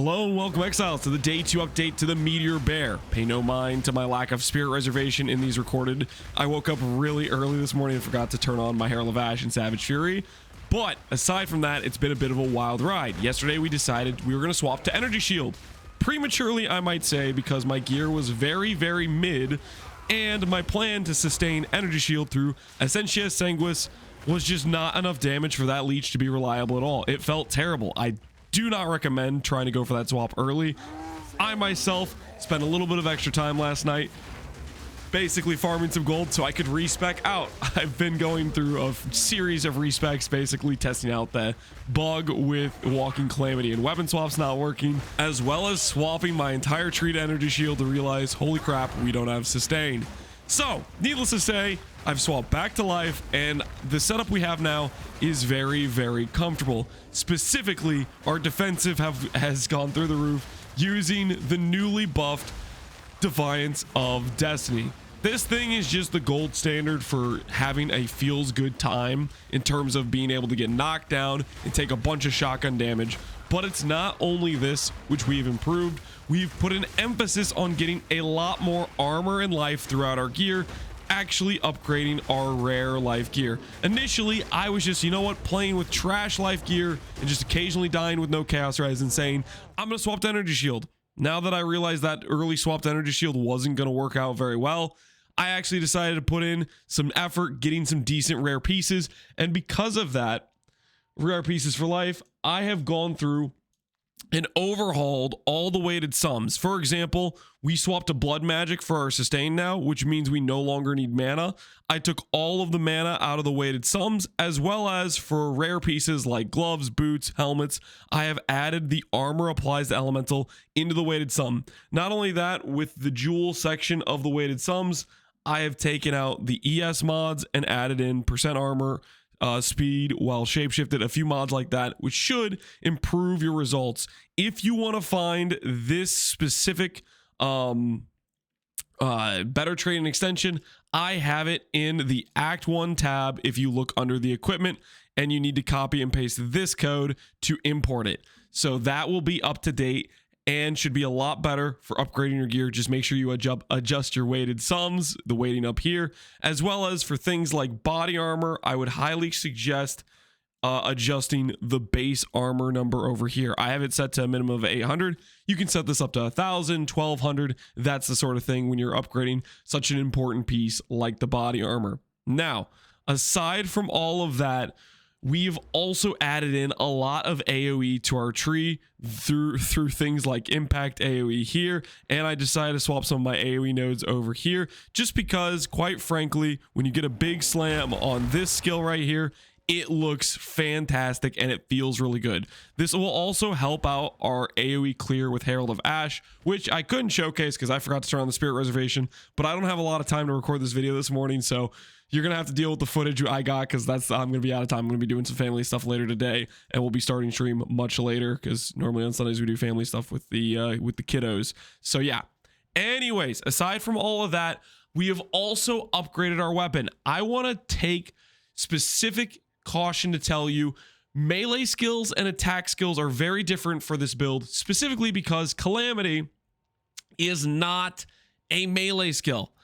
Hello and welcome, Exiles, to the Day 2 update to the Meteor Bear. Pay no mind to my lack of spirit reservation in these recorded. I woke up really early this morning and forgot to turn on my Herald of Ash and Savage Fury. But aside from that, it's been a bit of a wild ride. Yesterday we decided we were going to swap to Energy Shield. Prematurely, I might say, because my gear was very mid, and my plan to sustain Energy Shield through Essentia Sanguis was just not enough damage for that leech to be reliable at all. It felt terrible. I do not recommend trying to go for that swap early. I myself spent a little bit of extra time last night basically farming some gold so I could respec out. I've been going through a series of respecs, basically testing out the bug with Walking Calamity and weapon swaps not working, as well as swapping my entire tree to Energy Shield to realize, holy crap, we don't have sustain. So, needless to say, I've swapped back to life, and the setup we have now is very comfortable. Specifically, our defensive has gone through the roof using the newly buffed Defiance of Destiny. This thing is just the gold standard for having a feels good time in terms of being able to get knocked down and take a bunch of shotgun damage. But it's not only this, which we've improved. We've put an emphasis on getting a lot more armor and life throughout our gear, actually upgrading our rare life gear. Initially, I was just, you know what, playing with trash life gear and just occasionally dying with no Chaos Rise and saying, I'm going to swap to Energy Shield. Now that I realized that early swapped Energy Shield wasn't going to work out very well, I actually decided to put in some effort getting some decent rare pieces. And because of that, rare pieces for life, I have gone through and overhauled all the weighted sums. For example, we swapped to blood magic for our sustain now, which means we no longer need mana. I took all of the mana out of the weighted sums, as well as for rare pieces like gloves, boots, helmets, I have added the armor applies to elemental into the weighted sum. Not only that, with the jewel section of the weighted sums, I have taken out the ES mods and added in percent armor, speed, while shapeshifted, a few mods like that, which should improve your results. If you want to find this specific better trading extension, I have it in the Act 1 tab if you look under the equipment, and you need to copy and paste this code to import it. So that will be up to date and should be a lot better for upgrading your gear. Just make sure you adjust your weighted sums, the weighting up here, as well as for things like body armor. I would highly suggest adjusting the base armor number over here. I have it set to a minimum of 800. You can set this up to 1,000, 1,200. That's the sort of thing when you're upgrading such an important piece like the body armor. Now, aside from all of that, we've also added in a lot of AoE to our tree through things like impact AoE here, and I decided to swap some of my AoE nodes over here just because, quite frankly, when you get a big slam on this skill right here, it looks fantastic and it feels really good. This will also help out our AoE clear with Herald of Ash, which I couldn't showcase because I forgot to turn on the spirit reservation, but I don't have a lot of time to record this video this morning, so you're gonna have to deal with the footage I got because I'm gonna be out of time. I'm gonna be doing some family stuff later today, and we'll be starting stream much later because normally on Sundays we do family stuff with the kiddos. So yeah. Anyways, aside from all of that, we have also upgraded our weapon. I want to take specific caution to tell you melee skills and attack skills are very different for this build, specifically because Calamity is not a melee skill.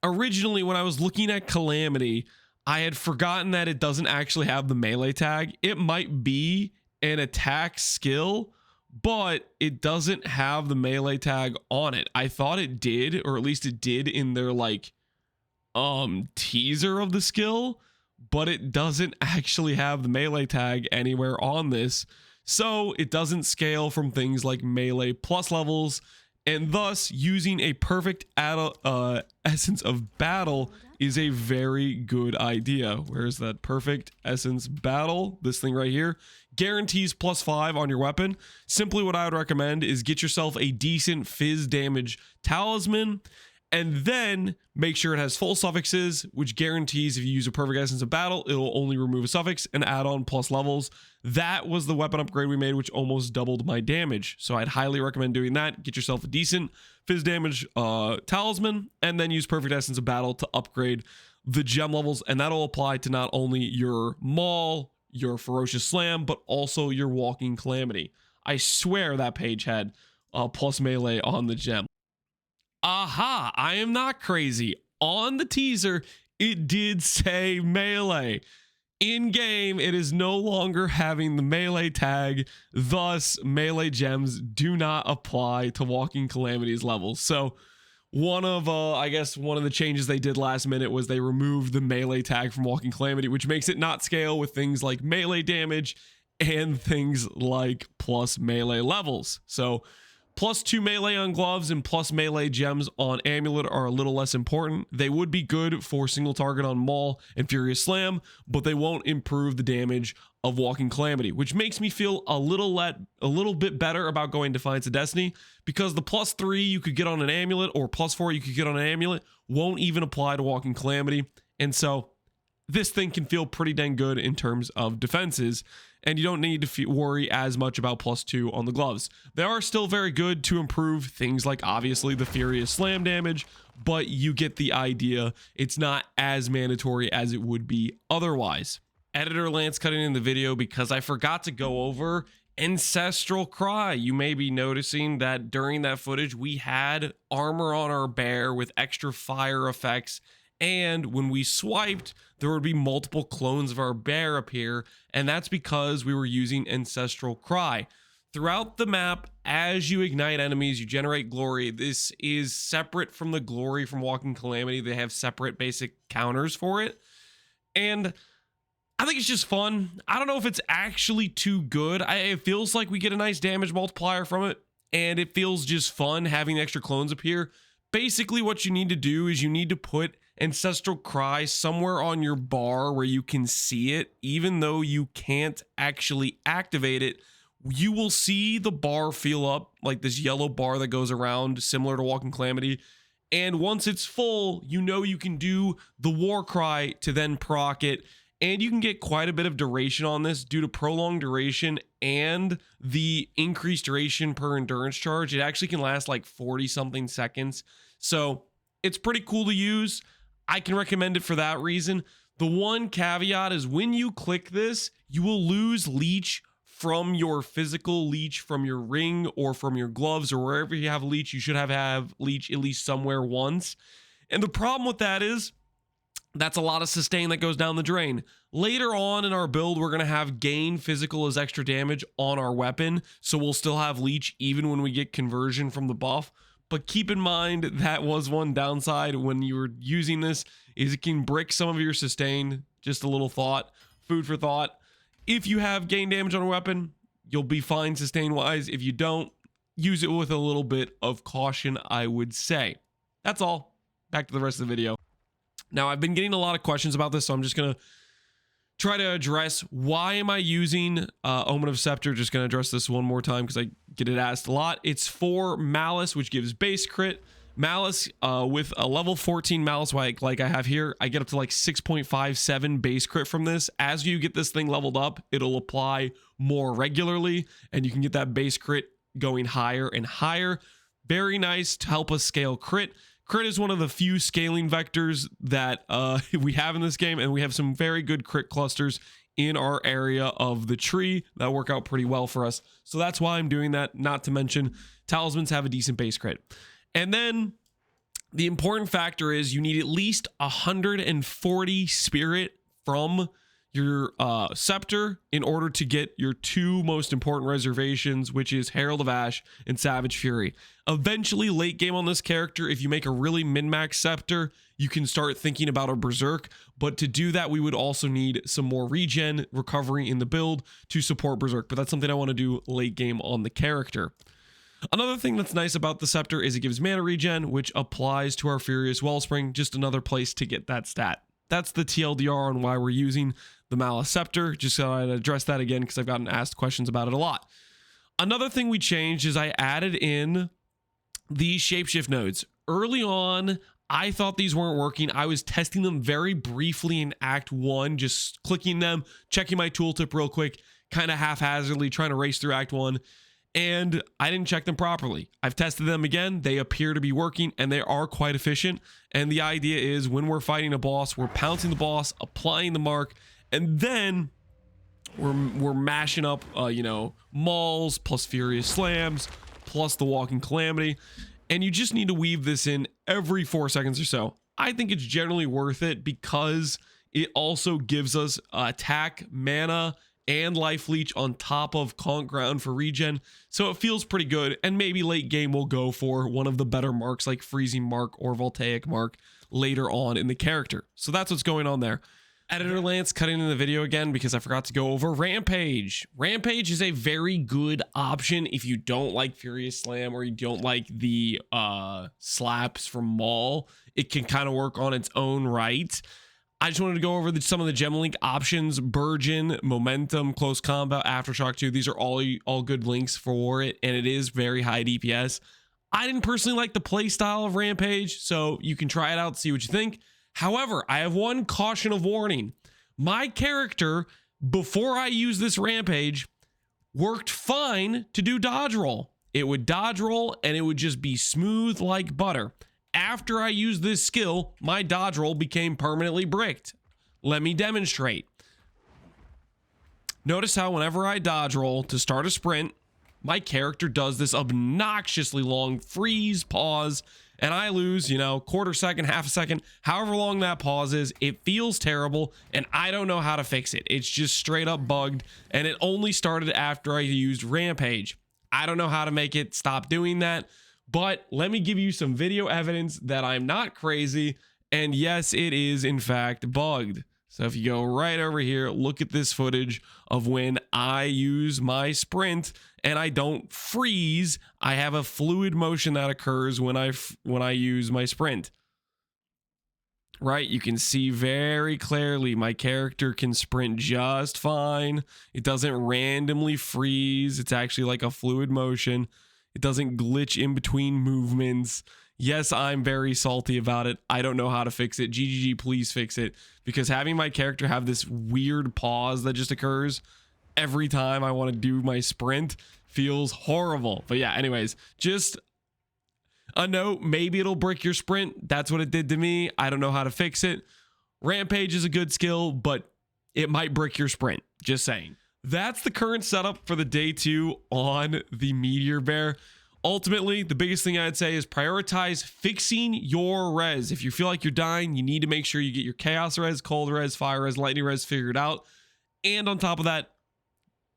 Originally, when I was looking at Calamity, I had forgotten that it doesn't actually have the melee tag. It might be an attack skill, but it doesn't have the melee tag on it. I thought it did, or at least it did in their like teaser of the skill, but it doesn't actually have the melee tag anywhere on this. So it doesn't scale from things like melee plus levels, and thus using a perfect essence of battle is a very good idea. Where's that perfect essence battle? This thing right here guarantees +5 on your weapon. Simply what I would recommend is get yourself a decent fizz damage talisman, and then make sure it has full suffixes, which guarantees if you use a perfect essence of battle, it'll only remove a suffix and add on plus levels. That was the weapon upgrade we made, which almost doubled my damage. So I'd highly recommend doing that. Get yourself a decent fizz damage talisman, and then use perfect essence of battle to upgrade the gem levels. And that'll apply to not only your maul, your ferocious slam, but also your walking calamity. I swear that page had plus melee on the gem. Aha, I am not crazy. On the teaser, it did say melee. In game, it is no longer having the melee tag, thus melee gems do not apply to Walking Calamity's levels. So one of the changes they did last minute was they removed the melee tag from Walking Calamity, which makes it not scale with things like melee damage and things like plus melee levels. So +2 melee on gloves and plus melee gems on amulet are a little less important. They would be good for single target on Maul and Furious Slam, but they won't improve the damage of Walking Calamity, which makes me feel a little bit better about going Defiance of Destiny, because the +3 you could get on an amulet or +4 you could get on an amulet won't even apply to Walking Calamity. And so this thing can feel pretty dang good in terms of defenses, and you don't need to worry as much about +2 on the gloves. They are still very good to improve things like obviously the Furious Slam damage, but you get the idea. It's not as mandatory as it would be otherwise. Editor Lance cutting in the video because I forgot to go over Ancestral Cry. You may be noticing that during that footage we had armor on our bear with extra fire effects, and when we swiped, there would be multiple clones of our bear appear, and that's because we were using Ancestral Cry. Throughout the map, as you ignite enemies, you generate glory. This is separate from the glory from Walking Calamity. They have separate basic counters for it, and I think it's just fun. I don't know if it's actually too good. It feels like we get a nice damage multiplier from it, and it feels just fun having extra clones appear. Basically, what you need to do is you need to put Ancestral Cry somewhere on your bar where you can see it. Even though you can't actually activate it, you will see the bar fill up, like this yellow bar that goes around, similar to Walking Calamity. And once it's full, you know you can do the War Cry to then proc it. And you can get quite a bit of duration on this due to prolonged duration and the increased duration per endurance charge. It actually can last like 40 something seconds. So it's pretty cool to use. I can recommend it for that reason. The one caveat is when you click this, you will lose leech from your physical leech, from your ring or from your gloves, or wherever you have leech. You should have leech at least somewhere once. And the problem with that is that's a lot of sustain that goes down the drain. Later on in our build, we're going to have gain physical as extra damage on our weapon, so we'll still have leech even when we get conversion from the buff. But keep in mind that was one downside when you were using this, is it can brick some of your sustain. Just a little thought, food for thought. If you have gain damage on a weapon, you'll be fine sustain wise. If you don't, use it with a little bit of caution, I would say. That's all. Back to the rest of the video. Now, I've been getting a lot of questions about this, so I'm just going to try to address why am I using Omen of Sceptre. Just going to address this one more time because I get it asked a lot. It's for Malice, which gives base crit. Malice, with a level 14 Malice like I have here, I get up to like 6.57 base crit from this. As you get this thing leveled up, it'll apply more regularly, and you can get that base crit going higher and higher. Very nice to help us scale crit. Crit is one of the few scaling vectors that we have in this game, and we have some very good crit clusters in our area of the tree that work out pretty well for us. So that's why I'm doing that, not to mention talismans have a decent base crit. And then the important factor is you need at least 140 spirit from your Sceptre in order to get your two most important reservations, which is Herald of Ash and Savage Fury. Eventually, late game on this character, if you make a really min-max Sceptre, you can start thinking about a Berserk, but to do that, we would also need some more regen recovery in the build to support Berserk, but that's something I want to do late game on the character. Another thing that's nice about the Sceptre is it gives mana regen, which applies to our Furious Wellspring, just another place to get that stat. That's the TLDR on why we're using the Malice Sceptre. Just so I'd address that again because I've gotten asked questions about it a lot. Another thing we changed is I added in the Shapeshift nodes. Early on, I thought these weren't working. I was testing them very briefly in Act 1, just clicking them, checking my tooltip real quick, kind of haphazardly trying to race through Act 1. And I didn't check them properly. I've tested them again. They appear to be working, and they are quite efficient. And the idea is when we're fighting a boss, we're pouncing the boss, applying the mark, and then We're mashing up, you know, mauls plus furious slams plus the walking calamity, and you just need to weave this in every 4 seconds or so. I think it's generally worth it because it also gives us attack, mana, and life leech on top of conk ground for regen, so it feels pretty good. And maybe late game we'll go for one of the better marks like freezing mark or voltaic mark later on in the character. So that's what's going on there. Editor Lance cutting in the video again because I forgot to go over Rampage. Rampage is a very good option if you don't like Furious Slam or you don't like the slaps from Maul. It can kind of work on its own right. I just wanted to go over some of the gem link options: Burgeon, Momentum, Close Combat, Aftershock 2. These are all good links for it, and it is very high DPS. I didn't personally like the play style of Rampage, so you can try it out, see what you think. However, I have one caution of warning. My character, before I used this Rampage, worked fine to do dodge roll. It would dodge roll, and it would just be smooth like butter. After I used this skill, my dodge roll became permanently bricked. Let me demonstrate. Notice how whenever I dodge roll to start a sprint, my character does this obnoxiously long freeze, pause, and I lose, you know, quarter second, half a second, however long that pause is. It feels terrible, and I don't know how to fix it. It's just straight up bugged, and it only started after I used Rampage. I don't know how to make it stop doing that. But let me give you some video evidence that I'm not crazy, and yes, it is in fact bugged. So if you go right over here, look at this footage of when I use my sprint and I don't freeze. I have a fluid motion that occurs when I use my sprint. Right, you can see very clearly my character can sprint just fine. It doesn't randomly freeze. It's actually like a fluid motion. It doesn't glitch in between movements. Yes, I'm very salty about it. I don't know how to fix it. GGG, please fix it. Because having my character have this weird pause that just occurs every time I want to do my sprint feels horrible. But yeah, anyways, just a note, maybe it'll brick your sprint. That's what it did to me. I don't know how to fix it. Rampage is a good skill, but it might brick your sprint. Just saying. That's the current setup for the day 2 on the Meteor Bear. Ultimately, the biggest thing I'd say is prioritize fixing your res. If you feel like you're dying, you need to make sure you get your chaos res, cold res, fire res, lightning res figured out. And on top of that,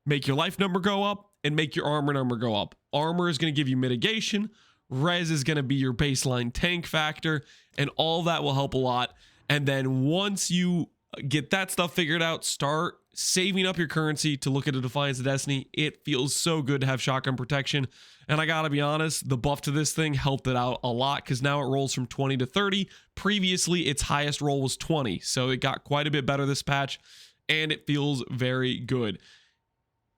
make your life number go up and make your armor number go up. Armor is going to give you mitigation. Res is going to be your baseline tank factor, and all that will help a lot. And then once you get that stuff figured out, start saving up your currency to look at a Defiance of Destiny. It feels so good to have shotgun protection, and I gotta be honest, the buff to this thing helped it out a lot because now it rolls from 20 to 30. Previously, its highest roll was 20, so it got quite a bit better this patch, and it feels very good.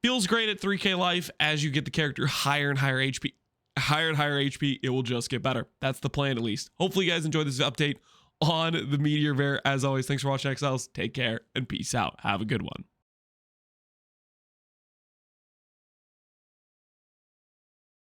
Feels great at 3k life. As you get the character higher and higher HP, it will just get better. That's the plan, at least. Hopefully you guys enjoyed this update on the Meteor Bear. As always, thanks for watching, Exiles. Take care and peace out. Have a good one.